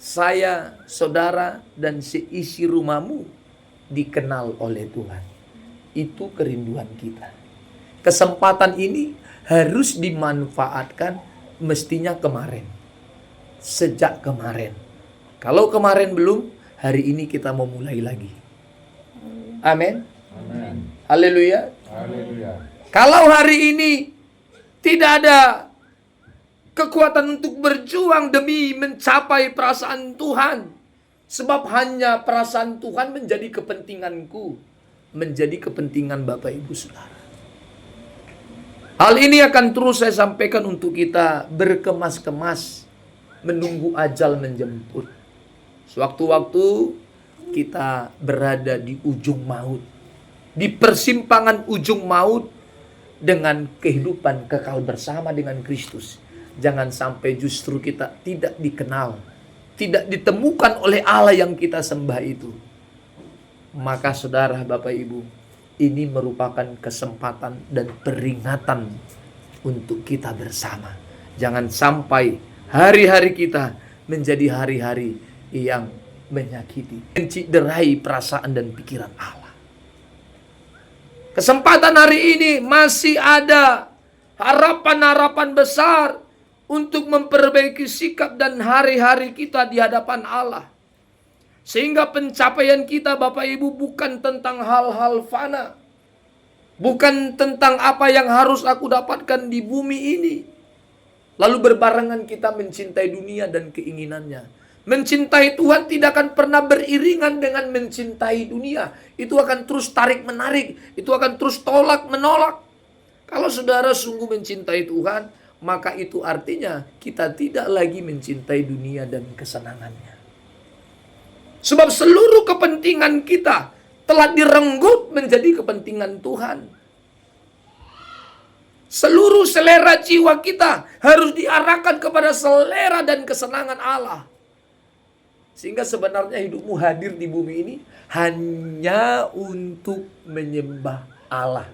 saya, saudara, dan seisi rumahmu dikenal oleh Tuhan. Itu kerinduan kita. Kesempatan ini harus dimanfaatkan mestinya kemarin. Sejak kemarin. Kalau kemarin belum, hari ini kita mau mulai lagi. Amin. Haleluya. Kalau hari ini tidak ada kekuatan untuk berjuang demi mencapai perasaan Tuhan, sebab hanya perasaan Tuhan menjadi kepentinganku, menjadi kepentingan Bapak Ibu Saudara. Hal ini akan terus saya sampaikan untuk kita berkemas-kemas menunggu ajal menjemput. Sewaktu-waktu kita berada di ujung maut, di persimpangan ujung maut dengan kehidupan kekal bersama dengan Kristus. Jangan sampai justru kita tidak dikenal, tidak ditemukan oleh Allah yang kita sembah itu. Maka saudara, Bapak Ibu, ini merupakan kesempatan dan peringatan untuk kita bersama. Jangan sampai hari-hari kita menjadi hari-hari yang menyakiti, menciderai perasaan dan pikiran Allah. Kesempatan hari ini masih ada harapan-harapan besar untuk memperbaiki sikap dan hari-hari kita di hadapan Allah. Sehingga pencapaian kita, Bapak Ibu, bukan tentang hal-hal fana. Bukan tentang apa yang harus aku dapatkan di bumi ini. Lalu berbarengan kita mencintai dunia dan keinginannya. Mencintai Tuhan tidak akan pernah beriringan dengan mencintai dunia. Itu akan terus tarik-menarik. Itu akan terus tolak-menolak. Kalau saudara sungguh mencintai Tuhan, maka itu artinya kita tidak lagi mencintai dunia dan kesenangannya. Sebab seluruh kepentingan kita telah direnggut menjadi kepentingan Tuhan. Seluruh selera jiwa kita harus diarahkan kepada selera dan kesenangan Allah. Sehingga sebenarnya hidupmu hadir di bumi ini hanya untuk menyembah Allah.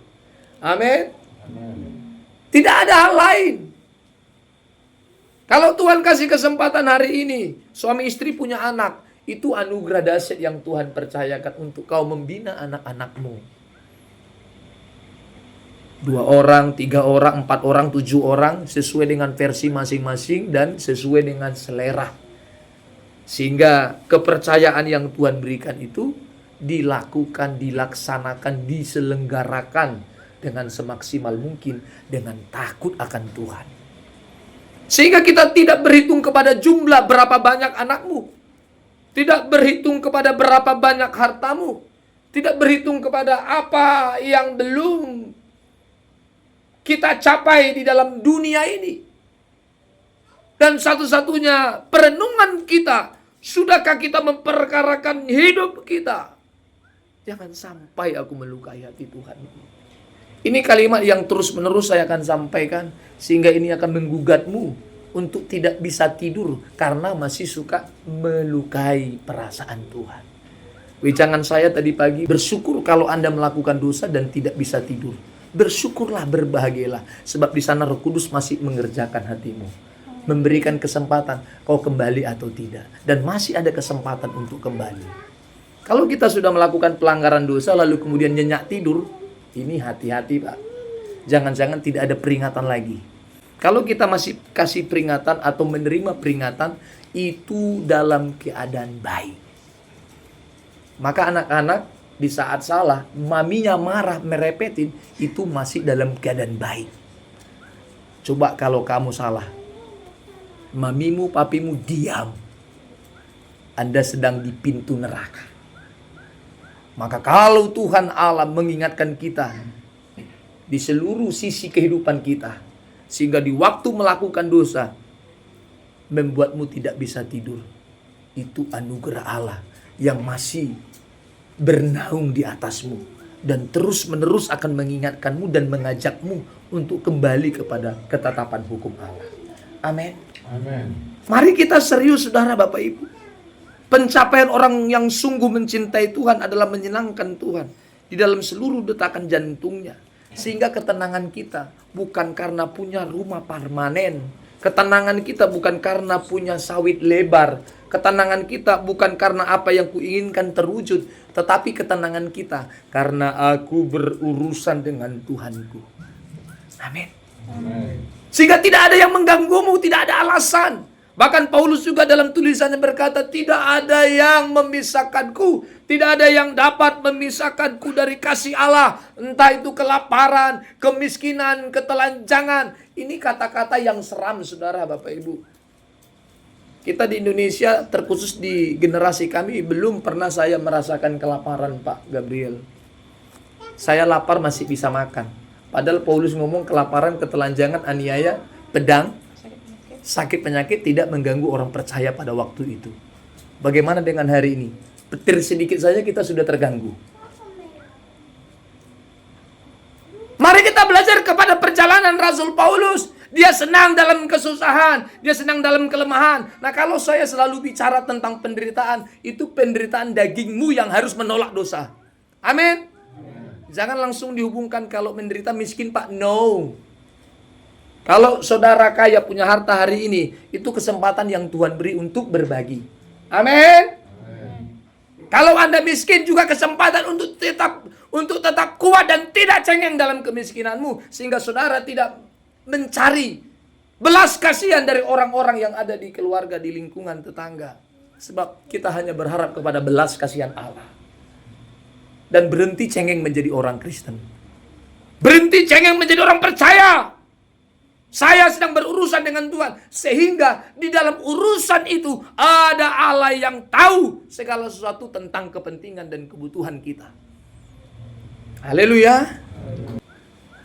Amin. Tidak ada hal lain. Kalau Tuhan kasih kesempatan hari ini, suami istri punya anak, itu anugerah dahsyat yang Tuhan percayakan untuk kau membina anak-anakmu. 2 orang, 3 orang, 4 orang, 7 orang, sesuai dengan versi masing-masing dan sesuai dengan selera. Sehingga kepercayaan yang Tuhan berikan itu dilakukan, dilaksanakan, diselenggarakan dengan semaksimal mungkin dengan takut akan Tuhan. Sehingga kita tidak berhitung kepada jumlah berapa banyak anakmu. Tidak berhitung kepada berapa banyak hartamu. Tidak berhitung kepada apa yang belum kita capai di dalam dunia ini. Dan satu-satunya perenungan kita, sudahkah kita memperkarakan hidup kita? Jangan sampai aku melukai hati Tuhan. Ini kalimat yang terus-menerus saya akan sampaikan, sehingga ini akan menggugatmu untuk tidak bisa tidur karena masih suka melukai perasaan Tuhan. Wejangan saya tadi pagi, bersyukur kalau Anda melakukan dosa dan tidak bisa tidur. Bersyukurlah, berbahagialah, sebab di sana Roh Kudus masih mengerjakan hatimu, memberikan kesempatan kau kembali atau tidak, dan masih ada kesempatan untuk kembali. Kalau kita sudah melakukan pelanggaran dosa lalu kemudian nyenyak tidur, ini hati-hati Pak. Jangan-jangan tidak ada peringatan lagi. Kalau kita masih kasih peringatan atau menerima peringatan, itu dalam keadaan baik. Maka anak-anak di saat salah, maminya marah merepetin, itu masih dalam keadaan baik. Coba kalau kamu salah, mamimu, papimu diam, Anda sedang di pintu neraka. Maka kalau Tuhan Allah mengingatkan kita di seluruh sisi kehidupan kita, sehingga di waktu melakukan dosa membuatmu tidak bisa tidur, itu anugerah Allah yang masih bernaung di atasmu dan terus-menerus akan mengingatkanmu dan mengajakmu untuk kembali kepada ketetapan hukum Allah. Amin. Mari kita serius saudara, Bapak Ibu. Pencapaian orang yang sungguh mencintai Tuhan adalah menyenangkan Tuhan di dalam seluruh detakan jantungnya. Sehingga ketenangan kita bukan karena punya rumah permanen, Ketenangan kita bukan karena punya sawit lebar. Ketenangan kita bukan karena apa yang kuinginkan terwujud. Tetapi ketenangan kita karena aku berurusan dengan Tuhanku. Amin. Sehingga tidak ada yang mengganggumu, tidak ada alasan. Bahkan Paulus juga dalam tulisannya berkata, tidak ada yang memisahkanku, tidak ada yang dapat memisahkanku dari kasih Allah. Entah itu kelaparan, kemiskinan, ketelanjangan. Ini kata-kata yang seram, saudara, Bapak Ibu. Kita di Indonesia, terkhusus di generasi kami, belum pernah saya merasakan kelaparan, Pak Gabriel. Saya lapar masih bisa makan. Padahal Paulus ngomong kelaparan, ketelanjangan, aniaya, pedang, sakit penyakit tidak mengganggu orang percaya pada waktu itu. Bagaimana dengan hari ini? Petir sedikit saja kita sudah terganggu. Mari kita belajar kepada perjalanan Rasul Paulus. Dia senang dalam kesusahan, dia senang dalam kelemahan. Nah, kalau saya selalu bicara tentang penderitaan, itu penderitaan dagingmu yang harus menolak dosa. Amin. Jangan langsung dihubungkan kalau menderita miskin, Pak. No. Kalau saudara kaya punya harta hari ini, itu kesempatan yang Tuhan beri untuk berbagi. Amin. Kalau Anda miskin juga kesempatan untuk tetap kuat dan tidak cengeng dalam kemiskinanmu, sehingga saudara tidak mencari belas kasihan dari orang-orang yang ada di keluarga, di lingkungan tetangga. Sebab kita hanya berharap kepada belas kasihan Allah. Dan berhenti cengeng menjadi orang Kristen. Berhenti cengeng menjadi orang percaya. Saya sedang berurusan dengan Tuhan. Sehingga di dalam urusan itu ada Allah yang tahu segala sesuatu tentang kepentingan dan kebutuhan kita. Haleluya.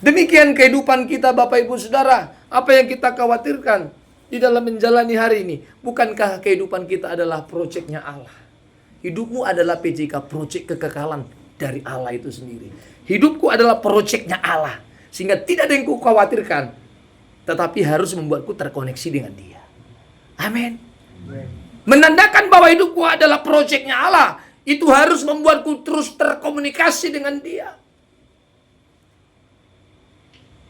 Demikian kehidupan kita, Bapak Ibu Saudara. Apa yang kita khawatirkan di dalam menjalani hari ini? Bukankah kehidupan kita adalah proyeknya Allah? Hidupmu adalah PJK, proyek kekekalan dari Allah itu sendiri. Hidupku adalah proyeknya Allah. Sehingga tidak ada yang ku khawatirkan. Tetapi harus membuatku terkoneksi dengan Dia. Amin. Menandakan bahwa hidupku adalah proyeknya Allah. Itu harus membuatku terus terkomunikasi dengan Dia.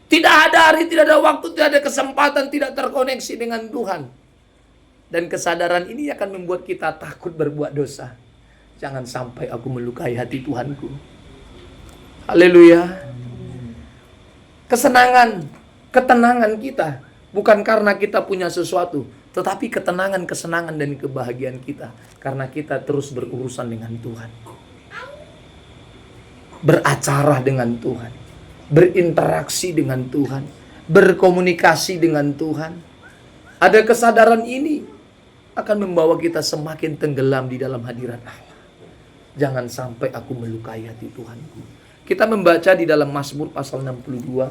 Tidak ada hari, tidak ada waktu, tidak ada kesempatan tidak terkoneksi dengan Tuhan. Dan kesadaran ini akan membuat kita takut berbuat dosa. Jangan sampai aku melukai hati Tuhanku. Haleluya. Ketenangan kita bukan karena kita punya sesuatu, tetapi kesenangan dan kebahagiaan kita karena kita terus berurusan dengan Tuhan. Beracara dengan Tuhan, berinteraksi dengan Tuhan, berkomunikasi dengan Tuhan. Ada kesadaran ini akan membawa kita semakin tenggelam di dalam hadirat Allah. Jangan sampai aku melukai hati Tuhanku. Kita membaca di dalam Mazmur pasal 62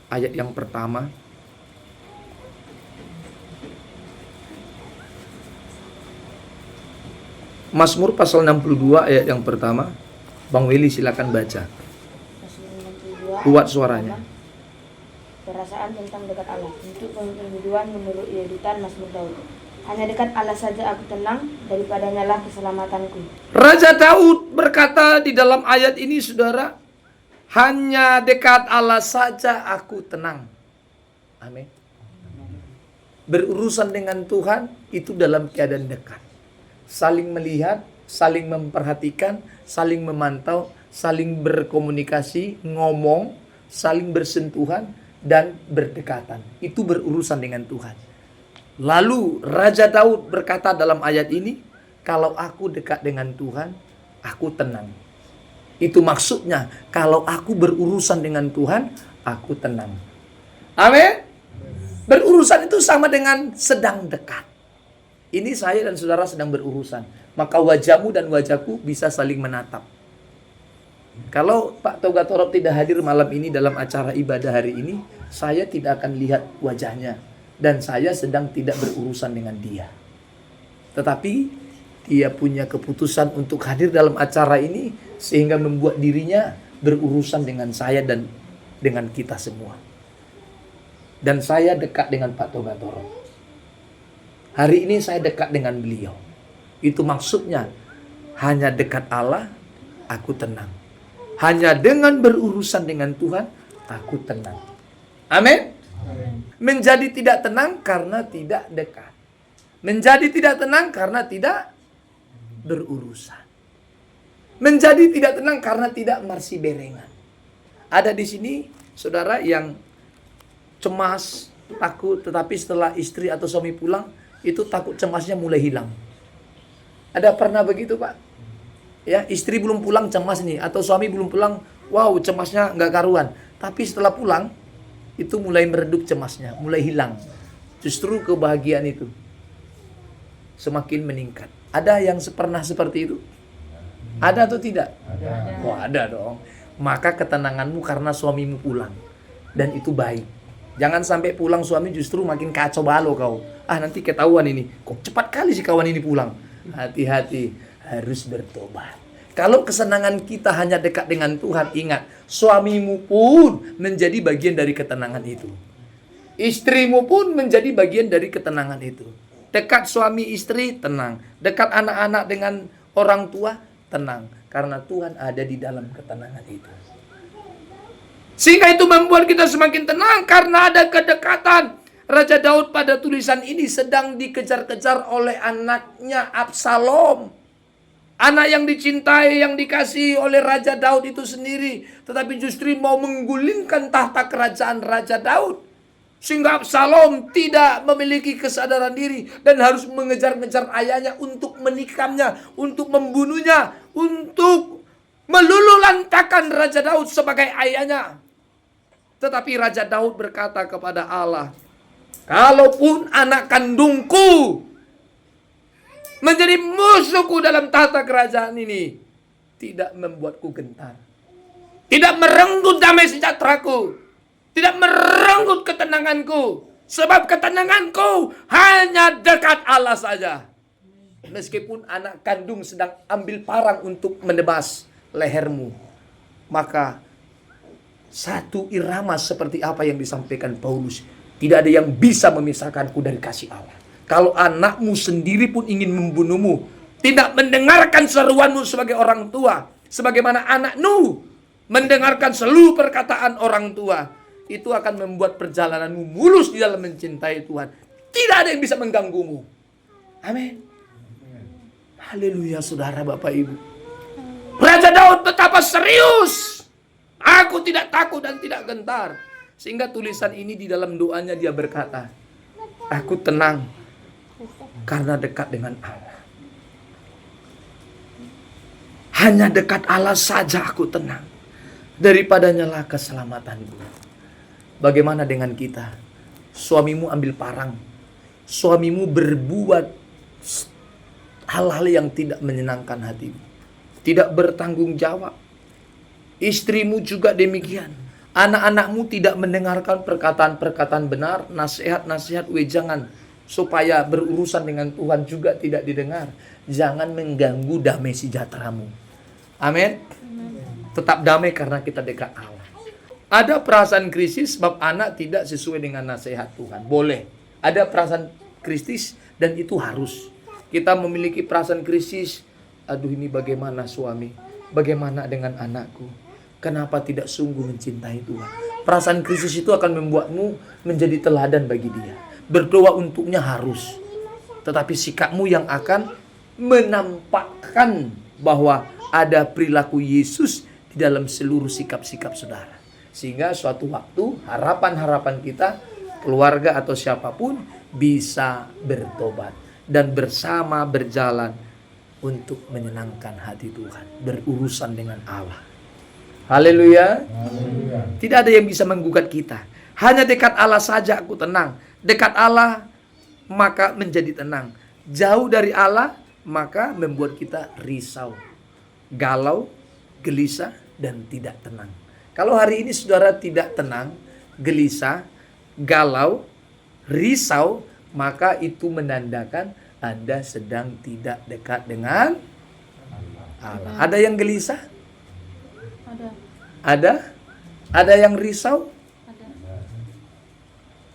ayat yang pertama. Mazmur pasal 62 ayat yang pertama. Bang Willy silakan baca. Kuat suaranya. Perasaan tentang dekat Allah. Untuk penghidupan menurut Yedutan Mazmur Daud. Hanya dekat Allah saja aku tenang, daripadanya lah keselamatanku. Raja Daud berkata di dalam ayat ini, saudara, hanya dekat Allah saja aku tenang. Amin. Berurusan dengan Tuhan itu dalam keadaan dekat. Saling melihat, saling memperhatikan, saling memantau, saling berkomunikasi, ngomong, saling bersentuhan, dan berdekatan. Itu berurusan dengan Tuhan. Lalu Raja Daud berkata dalam ayat ini, kalau aku dekat dengan Tuhan, aku tenang. Itu maksudnya, kalau aku berurusan dengan Tuhan, aku tenang. Amin. Berurusan itu sama dengan sedang dekat. Ini saya dan saudara sedang berurusan. Maka wajahmu dan wajahku bisa saling menatap. Kalau Pak Toga Torop tidak hadir malam ini dalam acara ibadah hari ini, saya tidak akan lihat wajahnya. Dan saya sedang tidak berurusan dengan dia. Tetapi dia punya keputusan untuk hadir dalam acara ini, sehingga membuat dirinya berurusan dengan saya dan dengan kita semua. Dan saya dekat dengan Pak Toga Torop. Hari ini saya dekat dengan beliau. Itu maksudnya, hanya dekat Allah, aku tenang. Hanya dengan berurusan dengan Tuhan, aku tenang. Amin. menjadi tidak tenang karena tidak dekat. Menjadi tidak tenang karena tidak berurusan. Menjadi tidak tenang karena tidak marsi berengan. Ada di sini saudara yang cemas, takut, tetapi setelah istri atau suami pulang, itu takut cemasnya mulai hilang. Ada pernah begitu, Pak? Ya, istri belum pulang cemas nih, atau suami belum pulang, wow, cemasnya nggak karuan. Tapi setelah pulang, itu mulai meredup cemasnya, mulai hilang. Justru kebahagiaan itu semakin meningkat. Ada yang pernah seperti itu? Ada atau tidak? Ada. Oh, ada dong. Maka ketenanganmu karena suamimu pulang. Dan itu baik. Jangan sampai pulang suami justru makin kacau balau kau. Ah, nanti ketahuan ini. Kok cepat kali si kawan ini pulang. Hati-hati, harus bertobat. Kalau kesenangan kita hanya dekat dengan Tuhan, ingat, suamimu pun menjadi bagian dari ketenangan itu. Istrimu pun menjadi bagian dari ketenangan itu. Dekat suami istri, tenang. Dekat anak-anak dengan orang tua, tenang. Karena Tuhan ada di dalam ketenangan itu. Sehingga itu membuat kita semakin tenang karena ada kedekatan. Raja Daud pada tulisan ini sedang dikejar-kejar oleh anaknya Absalom. Anak yang dicintai, yang dikasihi oleh Raja Daud itu sendiri. Tetapi justru mau menggulingkan tahta kerajaan Raja Daud. Sehingga Absalom tidak memiliki kesadaran diri. Dan harus mengejar-ngejar ayahnya untuk menikamnya. Untuk membunuhnya. Untuk melululantakkan Raja Daud sebagai ayahnya. Tetapi Raja Daud berkata kepada Allah, kalaupun anak kandungku menjadi musuhku dalam tahta kerajaan ini, tidak membuatku gentar. Tidak merenggut damai sejahteraku. Tidak merenggut ketenanganku. Sebab ketenanganku hanya dekat Allah saja. Meskipun anak kandung sedang ambil parang untuk menebas lehermu, maka satu irama seperti apa yang disampaikan Paulus, tidak ada yang bisa memisahkanku dari kasih Allah. Kalau anakmu sendiri pun ingin membunuhmu, tidak mendengarkan seruanmu sebagai orang tua, sebagaimana anak Nuh mendengarkan seluruh perkataan orang tua, itu akan membuat perjalananmu mulus di dalam mencintai Tuhan. Tidak ada yang bisa mengganggumu. Amin. Haleluya, saudara, Bapak, Ibu. Raja Daud betapa serius. Aku tidak takut dan tidak gentar. Sehingga tulisan ini di dalam doanya dia berkata, aku tenang karena dekat dengan Allah. Hanya dekat Allah saja aku tenang. Daripadanya lah keselamatanku. Bagaimana dengan kita? Suamimu ambil parang. Suamimu berbuat hal-hal yang tidak menyenangkan hatimu. Tidak bertanggung jawab. Istrimu juga demikian. Anak-anakmu tidak mendengarkan perkataan-perkataan benar, nasihat-nasihat wejangan, supaya berurusan dengan Tuhan juga tidak didengar. Jangan mengganggu damai sejahteramu. Amin. Tetap damai karena kita dekat Allah. Ada perasaan krisis sebab anak tidak sesuai dengan nasihat Tuhan. Boleh. Ada perasaan krisis dan itu harus. Kita memiliki perasaan krisis. Aduh, ini bagaimana suami? Bagaimana dengan anakku? Kenapa tidak sungguh mencintai Tuhan? Perasaan krisis itu akan membuatmu menjadi teladan bagi dia. Berdoa untuknya harus. Tetapi sikapmu yang akan menampakkan bahwa ada perilaku Yesus di dalam seluruh sikap-sikap saudara. Sehingga suatu waktu harapan-harapan kita, keluarga atau siapapun bisa bertobat. Dan bersama berjalan untuk menyenangkan hati Tuhan. Berurusan dengan Allah. Haleluya. Tidak ada yang bisa menggugat kita. Hanya dekat Allah saja aku tenang. Dekat Allah maka menjadi tenang. Jauh dari Allah maka membuat kita risau, galau, gelisah, dan tidak tenang. Kalau hari ini saudara tidak tenang, gelisah, galau, risau, maka itu menandakan Anda sedang tidak dekat dengan Allah. Ada yang gelisah? Ada? Ada yang risau?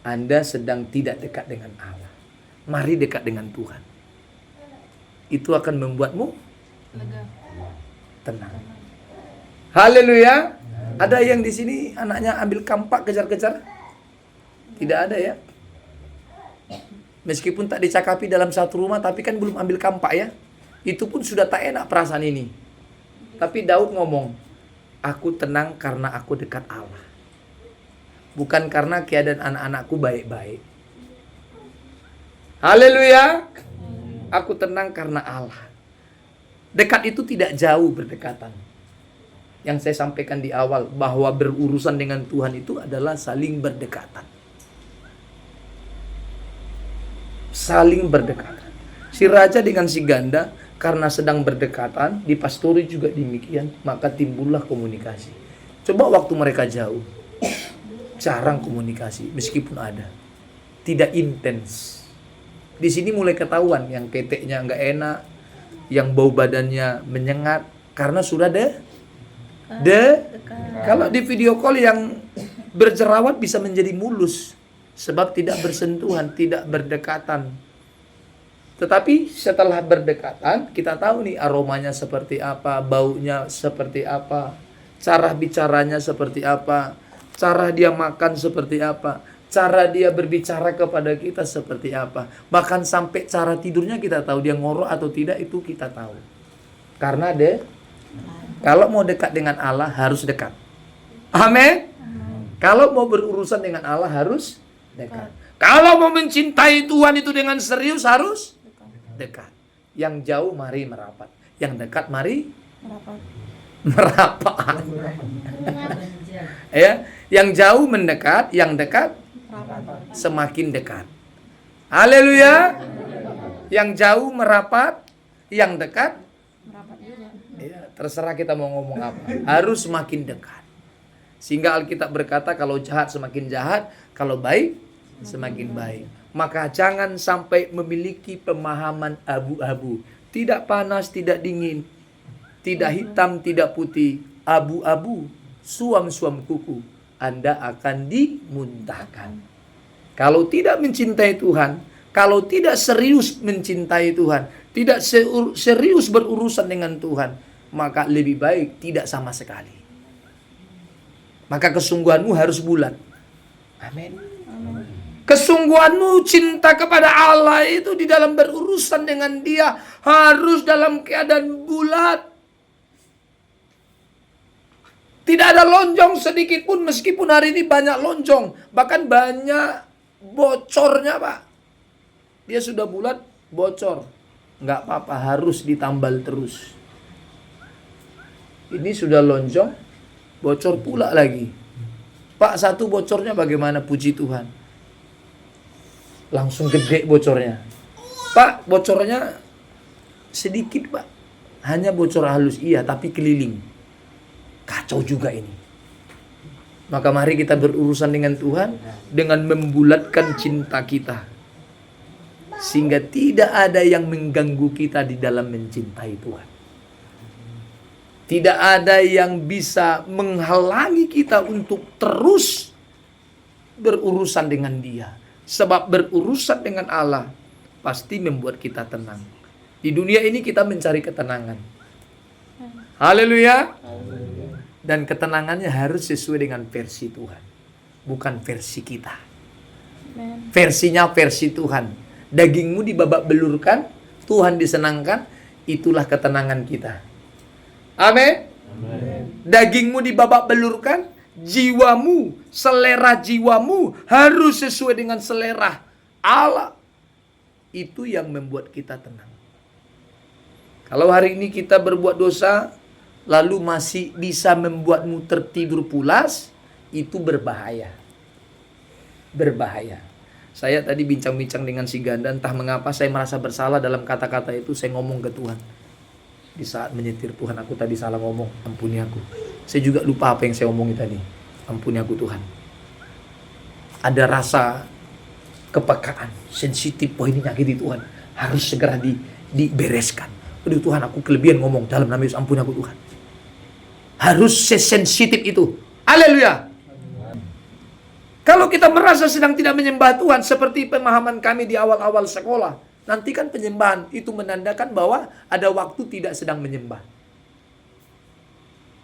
Anda sedang tidak dekat dengan Allah. Mari dekat dengan Tuhan. Itu akan membuatmu tenang. Haleluya. Ada yang di sini anaknya ambil kampak kejar-kejar? Tidak ada ya. Meskipun tak dicakapi dalam satu rumah, tapi kan belum ambil kampak ya. Itu pun sudah tak enak perasaan ini. Tapi Daud ngomong, aku tenang karena aku dekat Allah. Bukan karena keadaan anak-anakku baik-baik. Haleluya. Aku tenang karena Allah. Dekat itu tidak jauh berdekatan. Yang saya sampaikan di awal, bahwa berurusan dengan Tuhan itu adalah saling berdekatan. Saling berdekatan. Si raja dengan si ganda karena sedang berdekatan, dipastori juga demikian, maka timbullah komunikasi. Coba waktu mereka jauh, jarang komunikasi, meskipun ada, tidak intens. Di sini mulai ketahuan yang keteknya nggak enak, yang bau badannya menyengat, karena sudah kalau di video call yang berjerawat bisa menjadi mulus, sebab tidak bersentuhan, tidak berdekatan. Tetapi setelah berdekatan, kita tahu nih aromanya seperti apa, baunya seperti apa, cara bicaranya seperti apa, cara dia makan seperti apa, cara dia berbicara kepada kita seperti apa. Bahkan sampai cara tidurnya kita tahu, dia ngorok atau tidak itu kita tahu. Karena kalau mau dekat dengan Allah harus dekat. Amin. Kalau mau berurusan dengan Allah harus dekat. Kalau mau mencintai Tuhan itu dengan serius harus dekat. Yang jauh mari merapat. Yang dekat mari merapat. Ya, yang jauh mendekat, yang dekat semakin dekat. Haleluya. Yang jauh merapat, yang dekat ya, terserah kita mau ngomong apa. Harus semakin dekat. Sehingga Alkitab berkata kalau jahat semakin jahat, kalau baik semakin baik. Maka jangan sampai memiliki pemahaman abu-abu. Tidak panas, tidak dingin. Tidak hitam, tidak putih. Abu-abu, suam-suam kuku. Anda akan dimuntahkan. Kalau tidak mencintai Tuhan, kalau tidak serius mencintai Tuhan, tidak serius berurusan dengan Tuhan, maka lebih baik tidak sama sekali. Maka kesungguhanmu harus bulat. Amin. Kesungguhanmu cinta kepada Allah itu di dalam berurusan dengan Dia harus dalam keadaan bulat. Tidak ada lonjong sedikit pun, meskipun hari ini banyak lonjong, bahkan banyak bocornya, Pak. Dia sudah bulat, bocor. Nggak apa-apa, harus ditambal terus. Ini sudah lonjong, bocor pula lagi. Pak, satu bocornya bagaimana? Puji Tuhan. Langsung gede bocornya. Pak, bocornya sedikit, Pak. Hanya bocor halus, iya, tapi keliling. Kacau juga ini. Maka mari kita berurusan dengan Tuhan dengan membulatkan cinta kita. Sehingga tidak ada yang mengganggu kita di dalam mencintai Tuhan. Tidak ada yang bisa menghalangi kita untuk terus berurusan dengan Dia. Sebab berurusan dengan Allah pasti membuat kita tenang. Di dunia ini kita mencari ketenangan. Haleluya. Dan ketenangannya harus sesuai dengan versi Tuhan. Bukan versi kita. Versinya versi Tuhan. Dagingmu dibabak belurkan, Tuhan disenangkan, itulah ketenangan kita. Amin. Dagingmu dibabak belurkan, jiwamu, selera jiwamu harus sesuai dengan selera Allah. Itu yang membuat kita tenang. Kalau hari ini kita berbuat dosa, lalu masih bisa membuatmu tertidur pulas, itu berbahaya. Berbahaya. Saya tadi bincang-bincang dengan si ganda, entah mengapa saya merasa bersalah dalam kata-kata itu, saya ngomong ke Tuhan. Di saat menyetir, Tuhan aku tadi salah ngomong, ampuni aku. Saya juga lupa apa yang saya omongin tadi. Ampuni aku Tuhan. Ada rasa kepekaan, sensitif, ini nyakiti Tuhan. Harus segera dibereskan. Aduh Tuhan, aku kelebihan ngomong, dalam nama Yesus ampuni aku Tuhan. Harus sesensitif itu. Haleluya. Kalau kita merasa sedang tidak menyembah Tuhan, seperti pemahaman kami di awal-awal sekolah, nanti kan penyembahan itu menandakan bahwa ada waktu tidak sedang menyembah.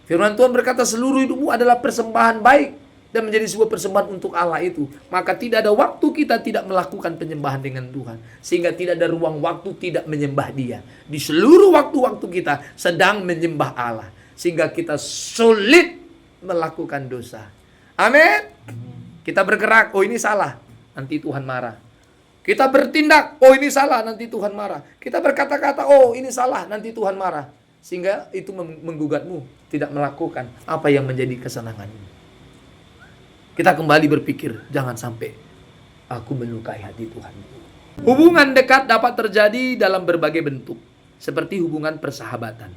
Firman Tuhan berkata seluruh hidupmu adalah persembahan baik. dan menjadi sebuah persembahan untuk Allah itu, maka tidak ada waktu kita tidak melakukan penyembahan dengan Tuhan. Sehingga tidak ada ruang waktu tidak menyembah Dia. Di seluruh waktu-waktu kita sedang menyembah Allah. Sehingga kita sulit melakukan dosa. Amin. Kita bergerak, oh ini salah, nanti Tuhan marah. Kita bertindak, oh ini salah, nanti Tuhan marah. Kita berkata-kata, oh ini salah, nanti Tuhan marah. Sehingga itu menggugatmu tidak melakukan apa yang menjadi kesenanganmu. Kita kembali berpikir, jangan sampai aku melukai hati Tuhan. Hubungan dekat dapat terjadi dalam berbagai bentuk, seperti hubungan persahabatan.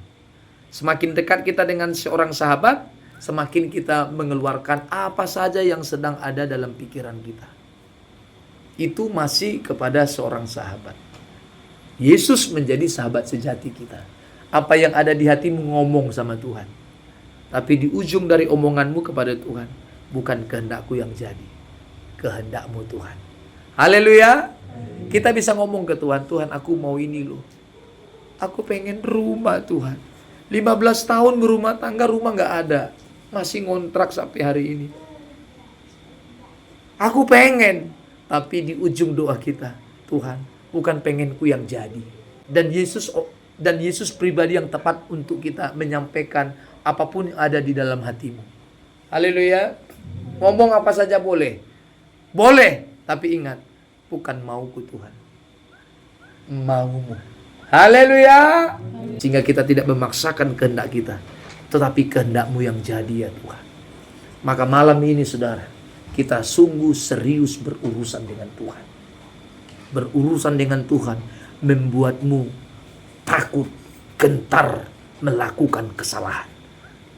Semakin dekat kita dengan seorang sahabat, semakin kita mengeluarkan apa saja yang sedang ada dalam pikiran kita. Itu masih kepada seorang sahabat. Yesus menjadi sahabat sejati kita. Apa yang ada di hatimu ngomong sama Tuhan. Tapi di ujung dari omonganmu kepada Tuhan, bukan kehendakku yang jadi, kehendakmu Tuhan. Haleluya. Kita bisa ngomong ke Tuhan, Tuhan aku mau ini loh. Aku pengen rumah Tuhan. 15 tahun berumah tangga, rumah gak ada. Masih ngontrak sampai hari ini. Aku pengen. Tapi di ujung doa kita, Tuhan, bukan pengenku yang jadi. Dan Yesus pribadi yang tepat untuk kita menyampaikan apapun yang ada di dalam hatimu. Haleluya. Ngomong apa saja boleh. Boleh, tapi ingat, bukan mauku Tuhan. Maumu. Haleluya. Sehingga kita tidak memaksakan kehendak kita, tetapi kehendakmu yang jadi ya Tuhan. Maka malam ini saudara, kita sungguh serius berurusan dengan Tuhan. Berurusan dengan Tuhan membuatmu takut, gentar melakukan kesalahan.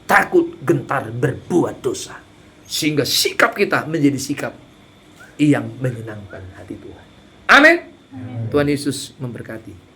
Takut, gentar berbuat dosa. Sehingga sikap kita menjadi sikap yang menyenangkan hati Tuhan. Amin. Tuhan Yesus memberkati.